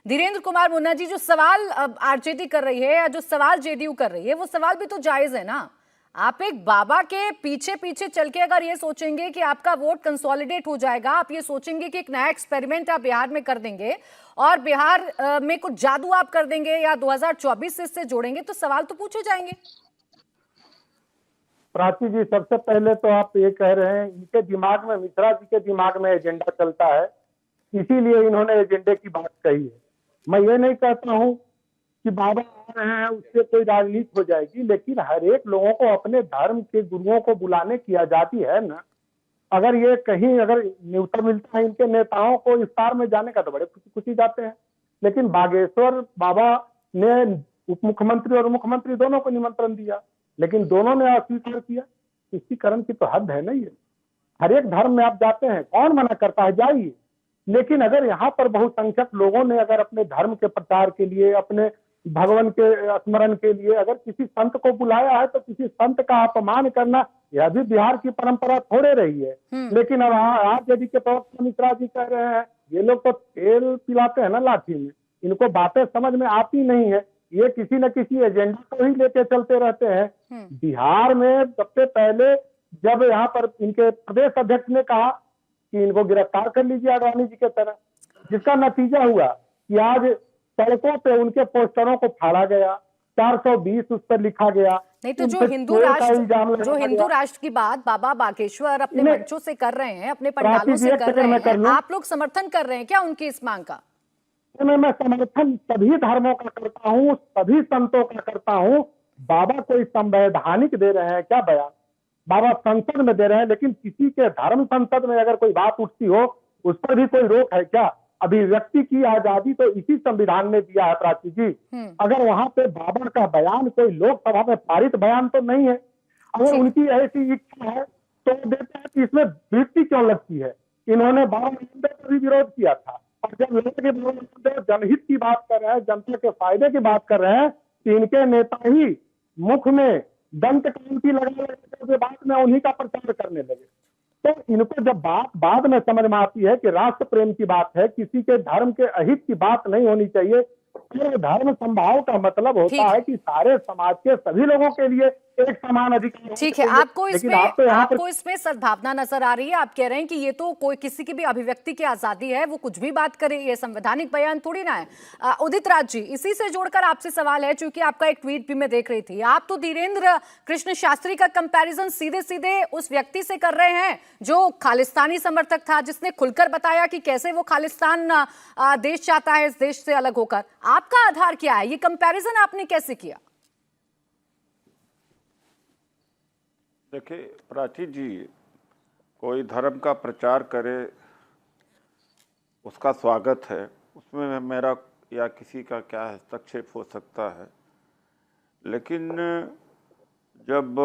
धीरेन्द्र कुमार मुन्ना जी, जो सवाल आरजेडी कर रही है या जो सवाल जेडीयू कर रही है, वो सवाल भी तो जायज है ना। आप एक बाबा के पीछे पीछे चल के अगर ये सोचेंगे कि आपका वोट कंसोलिडेट हो जाएगा, आप ये सोचेंगे कि एक नया एक्सपेरिमेंट आप बिहार में कर देंगे और बिहार में कुछ जादू आप कर देंगे या 2024 से इससे जोड़ेंगे, तो सवाल तो पूछे जाएंगे। प्राची जी, सबसे पहले तो आप ये कह रहे हैं इनके दिमाग में, मिश्रा जी के दिमाग में एजेंडा चलता है, इसीलिए इन्होंने एजेंडे की बात कही है। मैं ये नहीं कहता हूँ कि बाबा आ रहे हैं उससे कोई राजनीति हो जाएगी, लेकिन हर एक लोगों को अपने धर्म के गुरुओं को बुलाने की आजादी है ना। अगर ये कहीं अगर न्योता मिलता है इनके नेताओं को इफ्तार में जाने का, तो बड़े खुशी खुशी जाते हैं। लेकिन बागेश्वर बाबा ने उप मुख्यमंत्री और मुख्यमंत्री दोनों को निमंत्रण दिया, लेकिन दोनों ने अस्वीकार किया। इसी कारण की तो हद है ना। ये हर एक धर्म में आप जाते हैं, कौन मना करता है, जाइए। लेकिन अगर यहाँ पर बहुसंख्यक लोगों ने अगर अपने धर्म के प्रचार के लिए, अपने भगवान के स्मरण के लिए अगर किसी संत को बुलाया है, तो किसी संत का अपमान करना यह भी बिहार की परंपरा थोड़े रही है। लेकिन अब आज यदि के प्रवक्ता मिश्रा जी कह रहे हैं, ये लोग तो तेल पिलाते हैं ना लाठी में, इनको बातें समझ में आती नहीं है। ये किसी न किसी एजेंडा को ही लेके चलते रहते हैं। बिहार में सबसे पहले जब यहाँ पर इनके प्रदेश अध्यक्ष ने कहा कि इनको गिरफ्तार कर लीजिए आडवाणी जी के तरह, जिसका नतीजा हुआ कि आज सड़कों पे उनके पोस्टरों को फाड़ा गया, 420 उस पर लिखा गया। नहीं तो जो हिंदू राष्ट्र की बात बाबा बागेश्वर अपने मंचों से कर रहे हैं, अपने पंडालों से कर रहे हैं, आप लोग समर्थन कर रहे हैं क्या उनकी इस मांग का? मैं समर्थन सभी धर्मों का करता हूँ, सभी संतों का करता हूँ। बाबा कोई संवैधानिक दे रहे हैं क्या बयान? बाबा संसद में दे रहे हैं, लेकिन किसी के धर्म संसद में अगर कोई बात उठती हो, उस पर भी कोई रोक है क्या? अभिव्यक्ति की आजादी तो इसी संविधान ने दिया है प्राची जी। अगर वहां पे बाबा का बयान कोई लोकसभा में पारित बयान तो नहीं है। अगर उनकी ऐसी इच्छा है तो देते हैं कि इसमें वृत्ति क्यों लगती है। इन्होंने बाबा रामदेव का भी विरोध किया था, और जब लोग जनहित की बात कर रहे हैं, जनता के फायदे की बात कर रहे हैं, कि इनके नेता ही मुख में दंत कांति लगाने बाद में उन्हीं का प्रचार करने लगे। तो इनको जब बात बाद में समझ में आती है कि राष्ट्र प्रेम की बात है, किसी के धर्म के अहित की बात नहीं होनी चाहिए। धर्म संभाव का मतलब होता है कि सारे समाज के सभी लोगों के लिए एक समान अधिकार। ठीक है, आपको इसमें सद्भावना नजर आ रही है। आप कह रहे हैं कि ये तो कोई किसी की भी अभिव्यक्ति की आजादी है, वो कुछ भी बात करे, ये संवैधानिक बयान थोड़ी ना है। उदित राज जी, इसी से जोड़कर आपसे सवाल है, चूंकि आपका एक ट्वीट भी मैं देख रही थी, आप तो धीरेन्द्र कृष्ण शास्त्री का कंपैरिजन सीधे सीधे उस व्यक्ति से कर रहे हैं जो खालिस्तानी समर्थक था, जिसने खुलकर बताया कि कैसे वो खालिस्तान देश चाहता है इस देश से अलग होकर। आपका आधार क्या है? ये कंपैरिजन आपने कैसे किया? देखिए प्राची जी, कोई धर्म का प्रचार करे उसका स्वागत है, उसमें मेरा या किसी का क्या हस्तक्षेप हो सकता है। लेकिन जब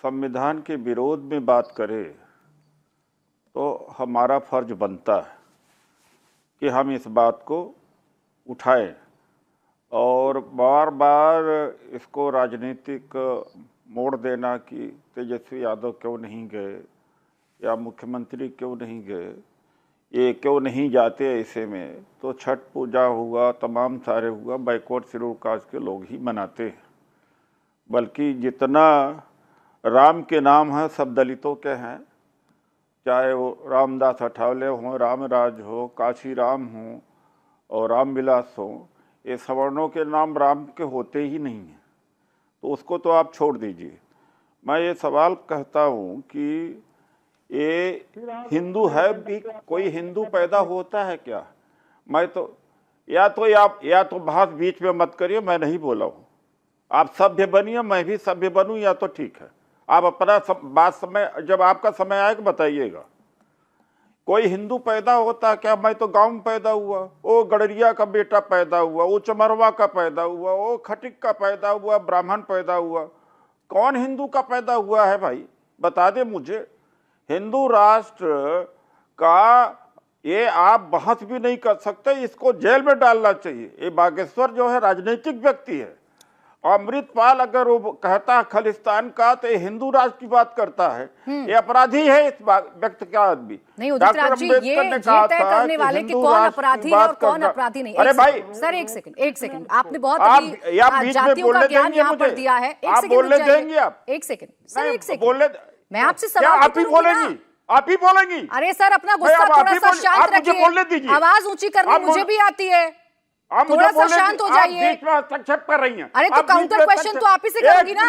संविधान के विरोध में बात करे तो हमारा फर्ज बनता है कि हम इस बात को उठाएं और बार बार इसको राजनीतिक मोड़ देना कि तेजस्वी यादव क्यों नहीं गए या मुख्यमंत्री क्यों नहीं गए, ये क्यों नहीं जाते ऐसे में, तो छठ पूजा हुआ, तमाम सारे हुआ, बैकवर्ड शेड्यूल कास्ट के लोग ही मनाते हैं। बल्कि जितना राम के नाम है सब दलितों के हैं, चाहे वो रामदास अठावले हों, रामराज हो, काशी राम हो और रामविलास हो, ये सवर्णों के नाम राम के होते ही नहीं हैं। तो उसको तो आप छोड़ दीजिए। मैं ये सवाल कहता हूँ कि ये हिंदू है भी, कोई हिंदू पैदा होता है क्या? मैं तो या तो बहस बीच में मत करिए, मैं नहीं बोला हूँ। आप सभ्य बनिए, मैं भी सभ्य बनूँ, या तो ठीक है। आप अपना बात समय, जब आपका समय आएगा बताइएगा। कोई हिंदू पैदा होता क्या? मैं तो गांव में पैदा हुआ, वो गडरिया का बेटा पैदा हुआ, वो चमरवा का पैदा हुआ, वो खटिक का पैदा हुआ, ब्राह्मण पैदा हुआ। कौन हिंदू का पैदा हुआ है भाई? बता दे मुझे। हिंदू राष्ट्र का ये आप बहस भी नहीं कर सकते, इसको जेल में डालना चाहिए। ये बागेश्वर जो है राजनीतिक व्यक्ति है, अमृतपाल अगर वो कहता है खालिस्तान का, तो ये हिंदू राष्ट्र की बात करता है। ये अपराधी है इस व्यक्ति का आदमी। नहीं उदित राज जी, ये तय करने वाले कि कौन अपराधी है और कौन अपराधी नहीं। अरे भाई सर एक सेकंड, आपने बहुत अभी जातियों का ज्ञान यहाँ पर दिया है। आप बोलने देंगे? आप एक सेकंड सर, एक सेकंड बोलने, मैं आपसे सवाल आप ही बोलेंगी, आप ही बोलेंगी। अरे सर अपना गुस्सा थोड़ा सा शांत रखिए, आवाज ऊंची करनी मुझे भी आती है, थोड़ा सा शांत हो जाइए। हस्तक्षेप कर रही हैं। अरे तो काउंटर क्वेश्चन तो आप ही से करूंगी ना।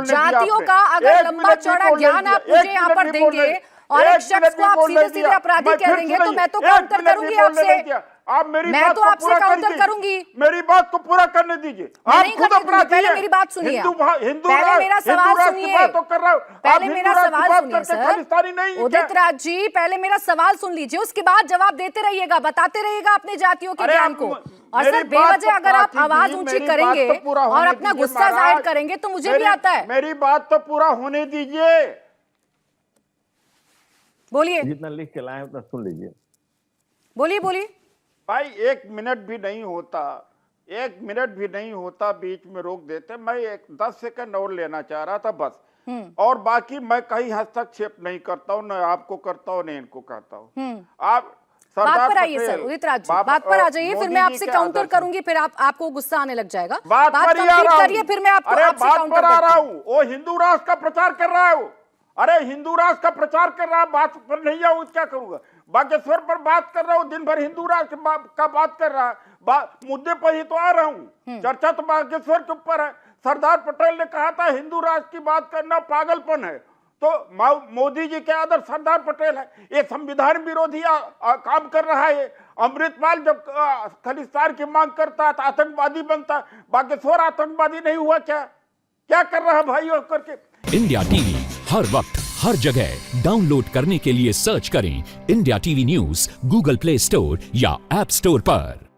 जातियों का अगर लंबा चौड़ा ज्ञान आप मुझे यहाँ पर देंगे और एक शख्स को आप सीधे सीधे अपराधी कह देंगे, तो मैं तो काउंटर करूंगी आपसे। आप मेरी मैं बात तो को आपसे पूरा काउंटर करिए। करूंगी। मेरी बात को पूरा करने दीजिए। आप खुद अपराधी पहले हैं। मेरी बात सुनिए, हिंदू पहले मेरा सवाल सुनिए, तो कर रहा हूं। पहले मेरा सवाल सुनिए खालिस्तानी नहीं सर। उदित राज जी पहले मेरा सवाल सुन लीजिए, उसके बाद जवाब देते रहिएगा, बताते रहिएगा अपने जातियों के ज्ञान को। और सर बेवजह अगर आप आवाज ऊंची करेंगे और अपना गुस्सा जाहिर करेंगे तो मुझे भी आता है। मेरी बात तो पूरा होने दीजिए। बोलिए, जितना लिख के लाए उतना सुन लीजिए। बोलिए बोलिए भाई 1 मिनट भी नहीं होता, 1 मिनट भी नहीं होता, बीच में रोक देते। मैं 10 सेकंड और लेना चाह रहा था बस। और बाकी मैं कहीं हस्तक्षेप नहीं करता हूँ, न आपको करता हूँ न इनको करता हूँ। आप बात पर आइए सर, उदित राज जी बात पर आ जाइए, फिर मैं आपसे काउंटर करूंगी, फिर आपको गुस्सा आने लग जाएगा। बात कंप्लीट करिए, फिर मैं आपको आपसे काउंटर आ रहा हूँ। वो हिंदू राष्ट्र का प्रचार कर रहा है वो। अरे हिंदू राष्ट्र का प्रचार कर रहा है, बात पर नहीं आऊँ क्या करूंगा। बागेश्वर पर बात कर रहा हूँ, दिन भर हिंदू राष्ट्र का बात कर रहा है। मुद्दे पर ही तो आ रहा हूँ। चर्चा तो बागेश्वर के ऊपर है। सरदार पटेल ने कहा था हिंदू राष्ट्र की बात करना पागलपन है, तो मोदी जी के आदर सरदार पटेल है। ये संविधान विरोधी काम कर रहा है। अमृतपाल जब खालिस्तान की मांग करता है तो आतंकवादी बनता। बागेश्वर आतंकवादी नहीं हुआ क्या? क्या कर रहा है भाई होकर के? इंडिया टीवी हर वक्त हर जगह डाउनलोड करने के लिए सर्च करें India TV news Google play store या ऐप स्टोर पर।